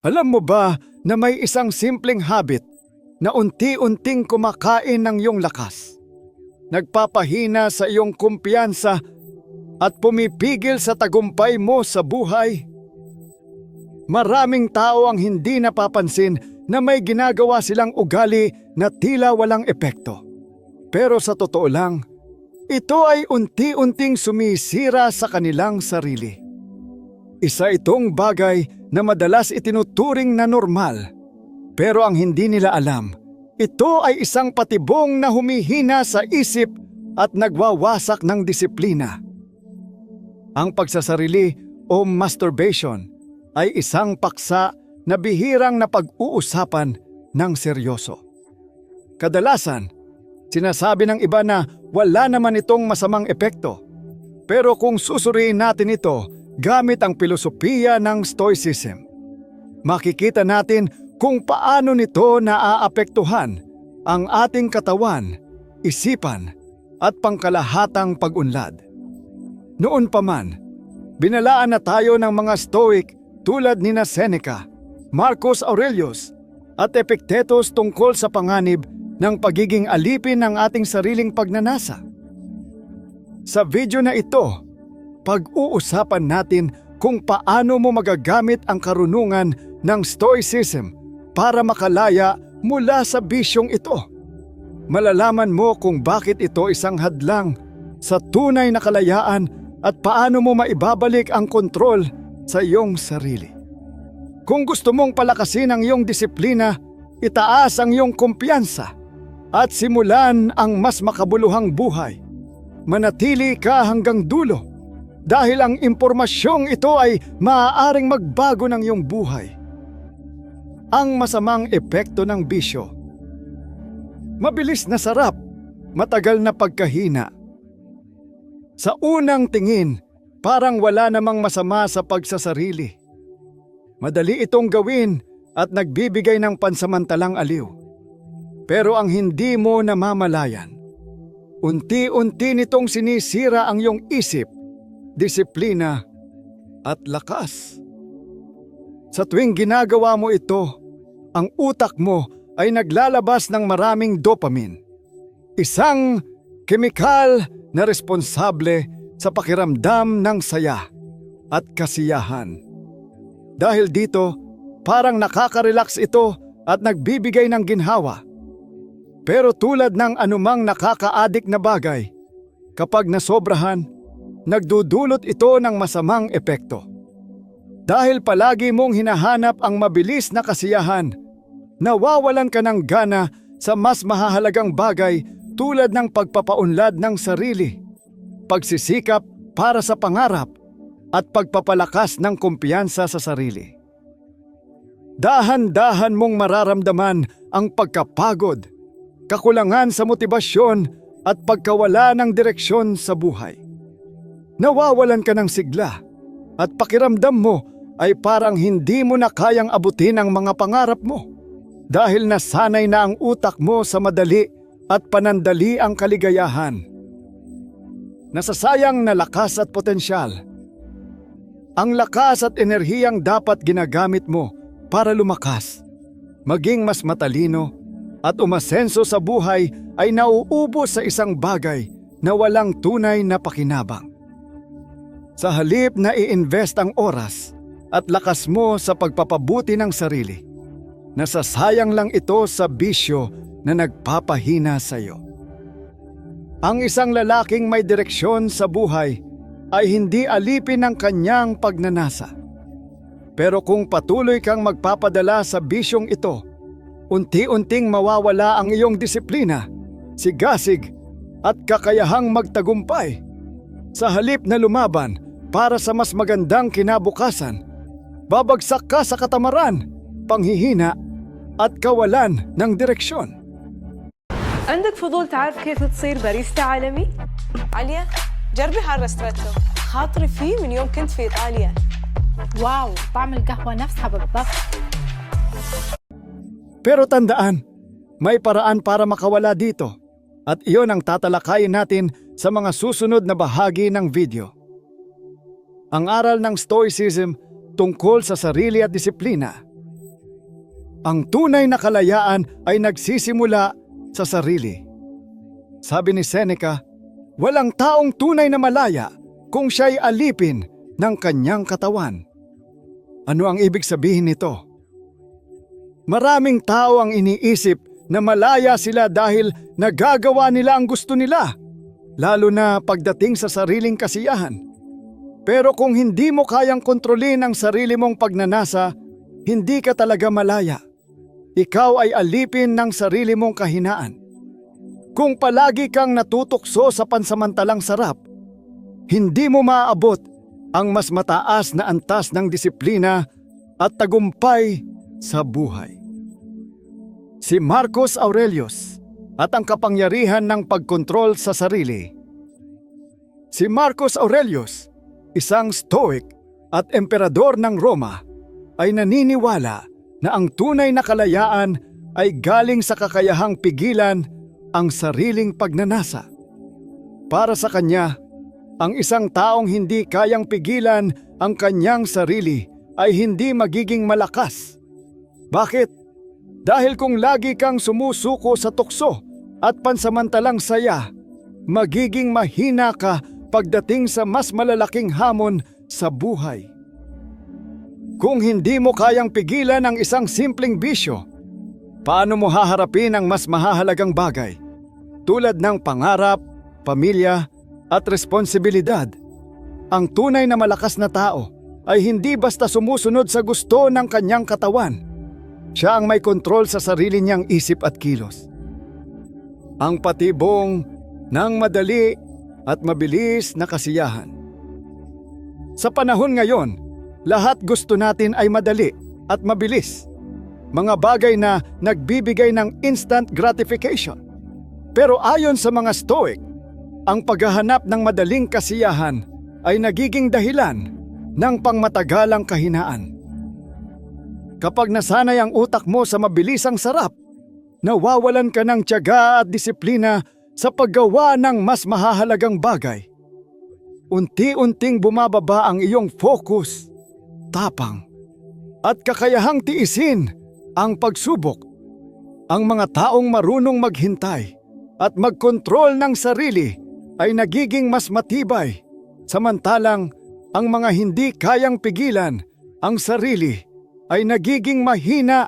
Alam mo ba na may isang simpleng habit na unti-unting kumakain ng iyong lakas? Nagpapahina sa iyong kumpiyansa at pumipigil sa tagumpay mo sa buhay. Maraming tao ang hindi napapansin na may ginagawa silang ugali na tila walang epekto. Pero sa totoo lang, ito ay unti-unting sumisira sa kanilang sarili. Isa itong bagay na madalas itinuturing na normal, pero ang hindi nila alam, ito ay isang patibong na humihina sa isip at nagwawasak ng disiplina. Ang pagsasarili o masturbation ay isang paksa na bihirang napag-uusapan ng seryoso. Kadalasan, sinasabi ng iba na wala naman itong masamang epekto. Pero kung susuriin natin ito gamit ang filosofiya ng Stoicism, makikita natin kung paano nito naaapektuhan ang ating katawan, isipan at pangkalahatang pag-unlad. Noon pa man, binalaan na tayo ng mga Stoic tulad ni Seneca, Marcus Aurelius at Epictetus tungkol sa panganib ng pagiging alipin ng ating sariling pagnanasa. Sa video na ito, pag-uusapan natin kung paano mo magagamit ang karunungan ng Stoicism para makalaya mula sa bisyong ito. Malalaman mo kung bakit ito isang hadlang sa tunay na kalayaan at paano mo maibabalik ang kontrol sa iyong sarili. Kung gusto mong palakasin ang iyong disiplina, itaas ang iyong kumpiyansa at simulan ang mas makabuluhang buhay. Manatili ka hanggang dulo dahil ang impormasyong ito ay maaaring magbago ng iyong buhay. Ang masamang epekto ng bisyo. Mabilis na sarap, matagal na pagkahina. Sa unang tingin, parang wala namang masama sa pagsasarili. Madali itong gawin at nagbibigay ng pansamantalang aliw. Pero ang hindi mo namamalayan, unti-unti nitong sinisira ang iyong isip, disiplina at lakas. Sa tuwing ginagawa mo ito, ang utak mo ay naglalabas ng maraming dopamine, isang kemikal na responsable sa pakiramdam ng saya at kasiyahan. Dahil dito, parang nakaka-relax ito at nagbibigay ng ginhawa. Pero tulad ng anumang nakaka-addict na bagay, kapag nasobrahan, nagdudulot ito ng masamang epekto. Dahil palagi mong hinahanap ang mabilis na kasiyahan, nawawalan ka ng gana sa mas mahahalagang bagay tulad ng pagpapaunlad ng sarili, pagsisikap para sa pangarap, at pagpapalakas ng kumpiyansa sa sarili. Dahan-dahan mong mararamdaman ang pagkapagod, kakulangan sa motibasyon at pagkawala ng direksyon sa buhay. Nawawalan ka ng sigla at pakiramdam mo ay parang hindi mo na kayang abutin ang mga pangarap mo dahil nasanay na ang utak mo sa madali at panandali ang kaligayahan. Nasasayang na lakas at potensyal. Ang lakas at enerhiyang dapat ginagamit mo para lumakas, maging mas matalino at umasenso sa buhay ay nauubos sa isang bagay na walang tunay na pakinabang. Sa halip na i-invest ang oras at lakas mo sa pagpapabuti ng sarili, nasasayang lang ito sa bisyo na nagpapahina sa iyo. Ang isang lalaking may direksyon sa buhay ay hindi alipin ng kanyang pagnanasa. Pero kung patuloy kang magpapadala sa bisyong ito, unti-unting mawawala ang iyong disiplina, sigasig at kakayahang magtagumpay. Sa halip na lumaban para sa mas magandang kinabukasan, babagsak ka sa katamaran, panghihina at kawalan ng direksyon. عندك فضول تعرف كيف تصير باريستا عالمي؟ عليا جربي هالرستراتو خاطري فيه من يوم كنت في إيطاليا. واو طعم القهوة نفسها بالضبط. Pero tandaan, may paraan para makawala dito at iyon ang tatalakayin natin sa mga susunod na bahagi ng video. Ang aral ng Stoicism tungkol sa sarili at disiplina Ang tunay na kalayaan ay nagsisimula sa sarili. Sabi ni Seneca, walang taong tunay na malaya kung siya'y alipin ng kanyang katawan. Ano ang ibig sabihin nito? Maraming tao ang iniisip na malaya sila dahil nagagawa nila ang gusto nila, lalo na pagdating sa sariling kasiyahan. Pero kung hindi mo kayang kontrolin ang sarili mong pagnanasa, hindi ka talaga malaya. Ikaw ay alipin ng sarili mong kahinaan. Kung palagi kang natutokso sa pansamantalang sarap, hindi mo maaabot ang mas mataas na antas ng disiplina at tagumpay sa buhay. Si Marcus Aurelius at ang kapangyarihan ng pagkontrol sa sarili. Si Marcus Aurelius, isang Stoic at emperador ng Roma, ay naniniwala na ang tunay na kalayaan ay galing sa kakayahang pigilan ang sariling pagnanasa. Para sa kanya, ang isang taong hindi kayang pigilan ang kanyang sarili ay hindi magiging malakas. Bakit? Dahil kung lagi kang sumusuko sa tukso at pansamantalang saya, magiging mahina ka pagdating sa mas malalaking hamon sa buhay. Kung hindi mo kayang pigilan ang isang simpleng bisyo, paano mo haharapin ang mas mahahalagang bagay tulad ng pangarap, pamilya at responsibilidad? Ang tunay na malakas na tao ay hindi basta sumusunod sa gusto ng kanyang katawan. Siya ang may kontrol sa sarili niyang isip at kilos. Ang patibong ng madali at mabilis na kasiyahan. Sa panahon ngayon, lahat gusto natin ay madali at mabilis. Mga bagay na nagbibigay ng instant gratification. Pero ayon sa mga Stoic, ang paghahanap ng madaling kasiyahan ay nagiging dahilan ng pangmatagalang kahinaan. Kapag nasanay ang utak mo sa mabilisang sarap, nawawalan ka ng tiyaga at disiplina sa paggawa ng mas mahahalagang bagay. Unti-unting bumababa ang iyong focus, tapang, at kakayahang tiisin ang pagsubok. Ang mga taong marunong maghintay at magkontrol ng sarili ay nagiging mas matibay, samantalang ang mga hindi kayang pigilan ang sarili ay nagiging mahina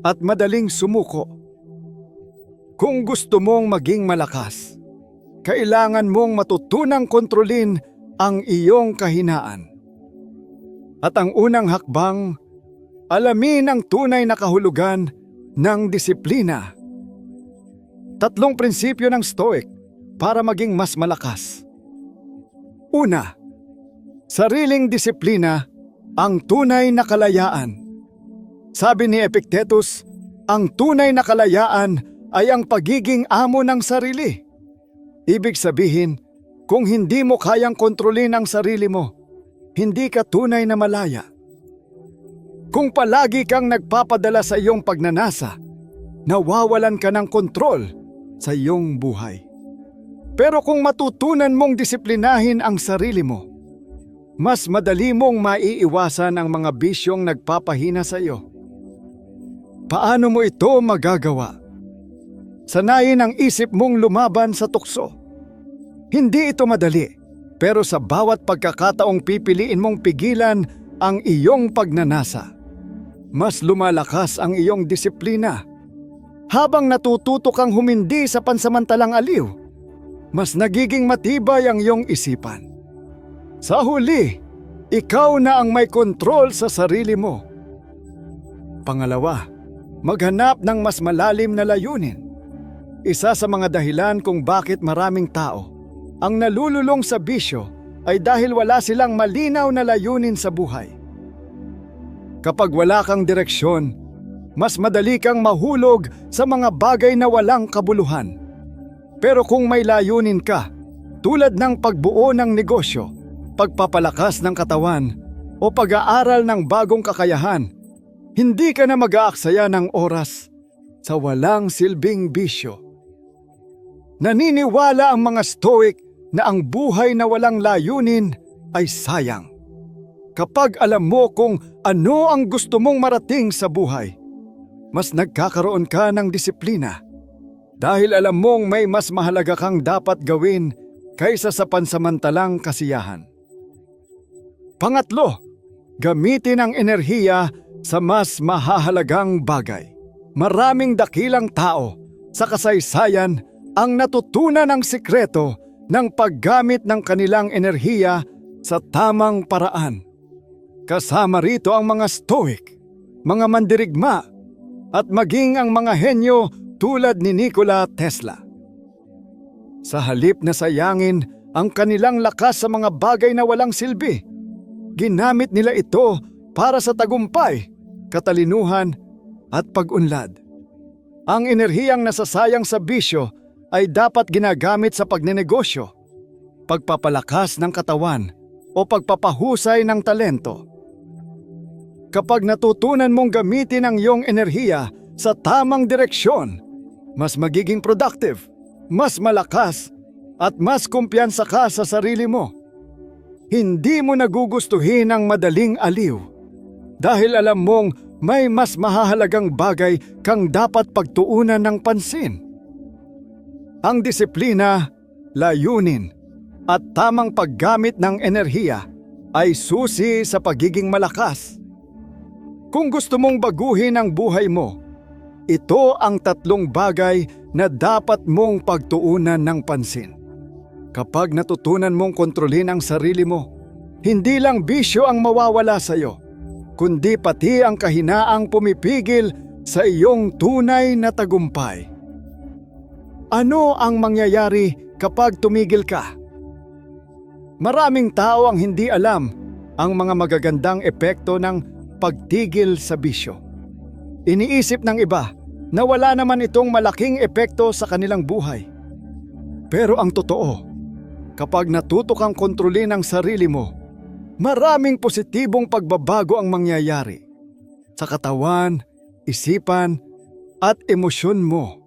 at madaling sumuko. Kung gusto mong maging malakas, kailangan mong matutunang kontrolin ang iyong kahinaan. At ang unang hakbang, alamin ang tunay na kahulugan ng disiplina. 3 prinsipyo ng Stoic para maging mas malakas. Una, sariling disiplina ang tunay na kalayaan. Sabi ni Epictetus, ang tunay na kalayaan ay ang pagiging amo ng sarili. Ibig sabihin, kung hindi mo kayang kontrolin ang sarili mo, hindi ka tunay na malaya. Kung palagi kang nagpapadala sa iyong pagnanasa, nawawalan ka ng kontrol sa iyong buhay. Pero kung matutunan mong disiplinahin ang sarili mo, mas madali mong maiiwasan ang mga bisyong nagpapahina sa iyo. Paano mo ito magagawa? Sanayin ang isip mong lumaban sa tukso. Hindi ito madali, pero sa bawat pagkakataong pipiliin mong pigilan ang iyong pagnanasa, mas lumalakas ang iyong disiplina. Habang natututo kang humindi sa pansamantalang aliw, mas nagiging matibay ang iyong isipan. Sa huli, ikaw na ang may kontrol sa sarili mo. Pangalawa, maghanap ng mas malalim na layunin. Isa sa mga dahilan kung bakit maraming tao ang nalululong sa bisyo ay dahil wala silang malinaw na layunin sa buhay. Kapag wala kang direksyon, mas madali kang mahulog sa mga bagay na walang kabuluhan. Pero kung may layunin ka, tulad ng pagbuo ng negosyo, pagpapalakas ng katawan, o pag-aaral ng bagong kakayahan, hindi ka na mag-aaksaya ng oras sa walang silbing bisyo. Naniniwala ang mga Stoic na ang buhay na walang layunin ay sayang. Kapag alam mo kung ano ang gusto mong marating sa buhay, mas nagkakaroon ka ng disiplina. Dahil alam mong may mas mahalaga kang dapat gawin kaysa sa pansamantalang kasiyahan. Pangatlo, gamitin ang enerhiya sa mas mahahalagang bagay. Maraming dakilang tao sa kasaysayan ang natutunan ang sikreto ng paggamit ng kanilang enerhiya sa tamang paraan. Kasama rito ang mga Stoic, mga mandirigma, at maging ang mga henyo tulad ni Nikola Tesla. Sa halip na sayangin ang kanilang lakas sa mga bagay na walang silbi, ginamit nila ito para sa tagumpay, katalinuhan at pag-unlad. Ang enerhiyang nasasayang sa bisyo ay dapat ginagamit sa pagnenegosyo, pagpapalakas ng katawan o pagpapahusay ng talento. Kapag natutunan mong gamitin ang iyong enerhiya sa tamang direksyon, mas magiging productive, mas malakas, at mas kumpiyansa ka sa sarili mo. Hindi mo nagugustuhin ang madaling aliw dahil alam mong may mas mahahalagang bagay kang dapat pagtuunan ng pansin. Ang disiplina, layunin, at tamang paggamit ng enerhiya ay susi sa pagiging malakas. Kung gusto mong baguhin ang buhay mo, ito ang 3 bagay na dapat mong pagtuunan ng pansin. Kapag natutunan mong kontrolin ang sarili mo, hindi lang bisyo ang mawawala sa iyo, kundi pati ang kahinaang pumipigil sa iyong tunay na tagumpay. Ano ang mangyayari kapag tumigil ka? Maraming tao ang hindi alam ang mga magagandang epekto ng pagtigil sa bisyo. Iniisip ng iba na wala naman itong malaking epekto sa kanilang buhay. Pero ang totoo, kapag natuto kang kontrolin ang sarili mo, maraming positibong pagbabago ang mangyayari sa katawan, isipan, at emosyon mo.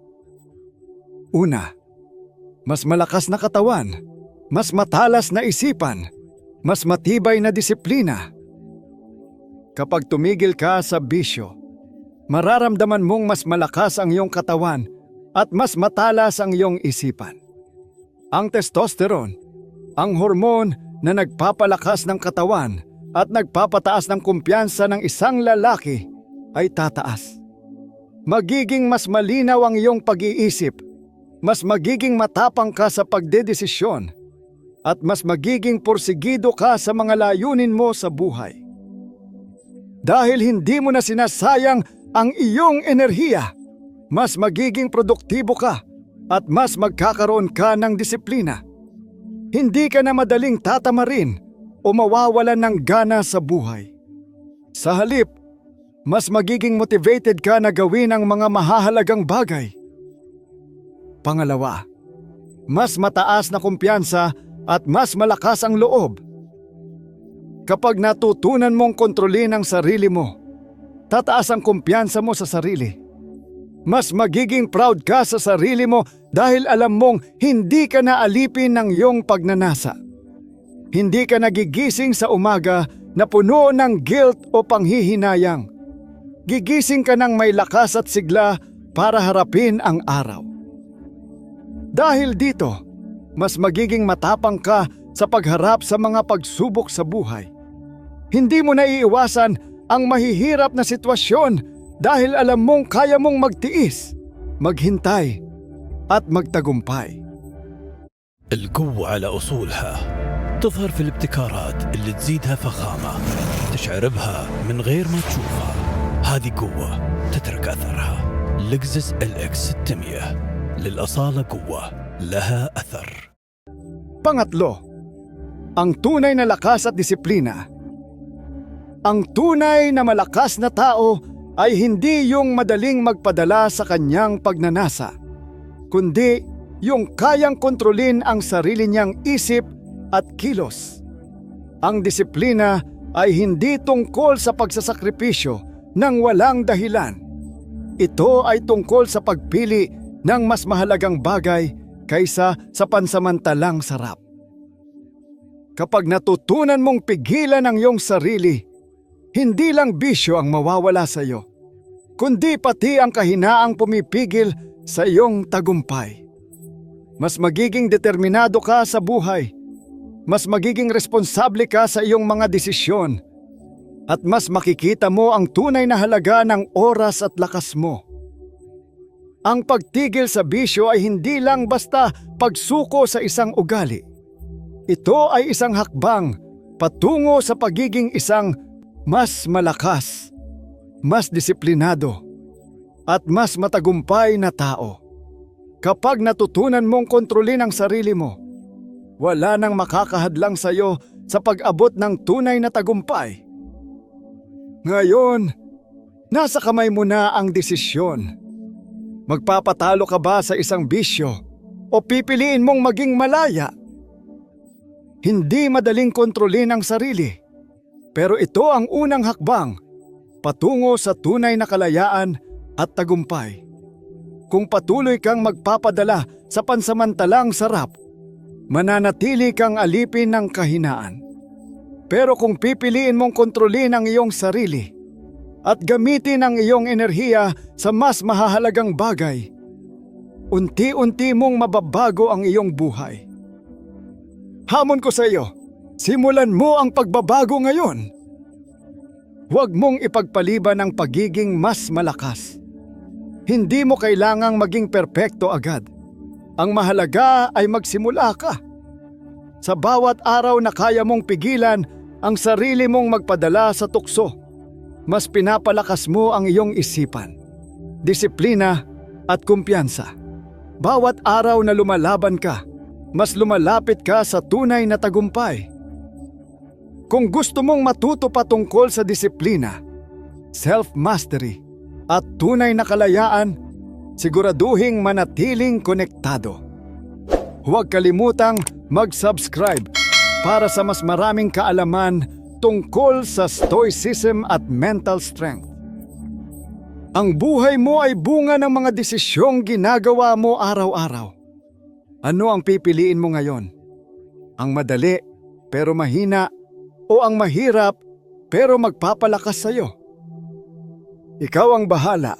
Una, mas malakas na katawan, mas matalas na isipan, mas matibay na disiplina. Kapag tumigil ka sa bisyo, mararamdaman mong mas malakas ang iyong katawan at mas matalas ang iyong isipan. Ang testosterone, ang hormone na nagpapalakas ng katawan at nagpapataas ng kumpiyansa ng isang lalaki ay tataas. Magiging mas malinaw ang iyong pag-iisip, mas magiging matapang ka sa pagdedesisyon, at mas magiging porsigido ka sa mga layunin mo sa buhay. Dahil hindi mo na sinasayang ang iyong enerhiya, mas magiging produktibo ka at mas magkakaroon ka ng disiplina. Hindi ka na madaling tatamarin o mawawalan ng gana sa buhay. Sa halip, mas magiging motivated ka na gawin ang mga mahahalagang bagay. Pangalawa, mas mataas na kumpiyansa at mas malakas ang loob. Kapag natutunan mong kontrolin ang sarili mo, tataas ang kumpiyansa mo sa sarili. Mas magiging proud ka sa sarili mo dahil alam mong hindi ka na alipin ng iyong pagnanasa. Hindi ka nagigising sa umaga na puno ng guilt o panghihinayang. Gigising ka ng may lakas at sigla para harapin ang araw. Dahil dito, mas magiging matapang ka sa pagharap sa mga pagsubok sa buhay. Hindi mo na iiwasan ang mahihirap na sitwasyon dahil alam mong kaya mong magtiis, maghintay, at magtagumpay. القوة على أصولها تظهر في الابتكارات اللي تزيدها فخامة، تشعر بها من غير ما تشوفها. هذه قوة تترك أثرها. لكزس LX 600 للأصالة قوة لها أثر. Pangatlo, ang tunay na lakas at disiplina. Ang tunay na malakas na tao ay hindi yung madaling magpadala sa kanyang pagnanasa, kundi yung kayang kontrolin ang sarili niyang isip at kilos. Ang disiplina ay hindi tungkol sa pagsasakripisyo ng walang dahilan. Ito ay tungkol sa pagpili ng mas mahalagang bagay kaysa sa pansamantalang sarap. Kapag natutunan mong pigilan ang iyong sarili, hindi lang bisyo ang mawawala sa iyo, kundi pati ang kahinaang pumipigil sa iyong tagumpay. Mas magiging determinado ka sa buhay, mas magiging responsable ka sa iyong mga desisyon, at mas makikita mo ang tunay na halaga ng oras at lakas mo. Ang pagtigil sa bisyo ay hindi lang basta pagsuko sa isang ugali. Ito ay isang hakbang patungo sa pagiging isang mas malakas, mas disiplinado, at mas matagumpay na tao. Kapag natutunan mong kontrolin ang sarili mo, wala nang makakahadlang sa iyo sa pag-abot ng tunay na tagumpay. Ngayon, nasa kamay mo na ang desisyon. Magpapatalo ka ba sa isang bisyo o pipiliin mong maging malaya? Hindi madaling kontrolin ang sarili, pero ito ang unang hakbang patungo sa tunay na kalayaan at tagumpay. Kung patuloy kang magpapadala sa pansamantalang sarap, mananatili kang alipin ng kahinaan. Pero kung pipiliin mong kontrolin ang iyong sarili at gamitin ang iyong enerhiya sa mas mahahalagang bagay, unti-unti mong mababago ang iyong buhay. Hamon ko sa iyo, simulan mo ang pagbabago ngayon. Huwag mong ipagpaliban ang pagiging mas malakas. Hindi mo kailangang maging perpekto agad. Ang mahalaga ay magsimula ka. Sa bawat araw na kaya mong pigilan ang sarili mong magpadala sa tukso, mas pinapalakas mo ang iyong isipan, disiplina at kumpiyansa. Bawat araw na lumalaban ka, mas lumalapit ka sa tunay na tagumpay. Kung gusto mong matuto patungkol sa disiplina, self-mastery at tunay na kalayaan, siguraduhing manatiling konektado. Huwag kalimutang mag-subscribe para sa mas maraming kaalaman tungkol sa stoicism at mental strength. Ang buhay mo ay bunga ng mga desisyong ginagawa mo araw-araw. Ano ang pipiliin mo ngayon? Ang madali pero mahina o ang mahirap pero magpapalakas sa iyo? Ikaw ang bahala.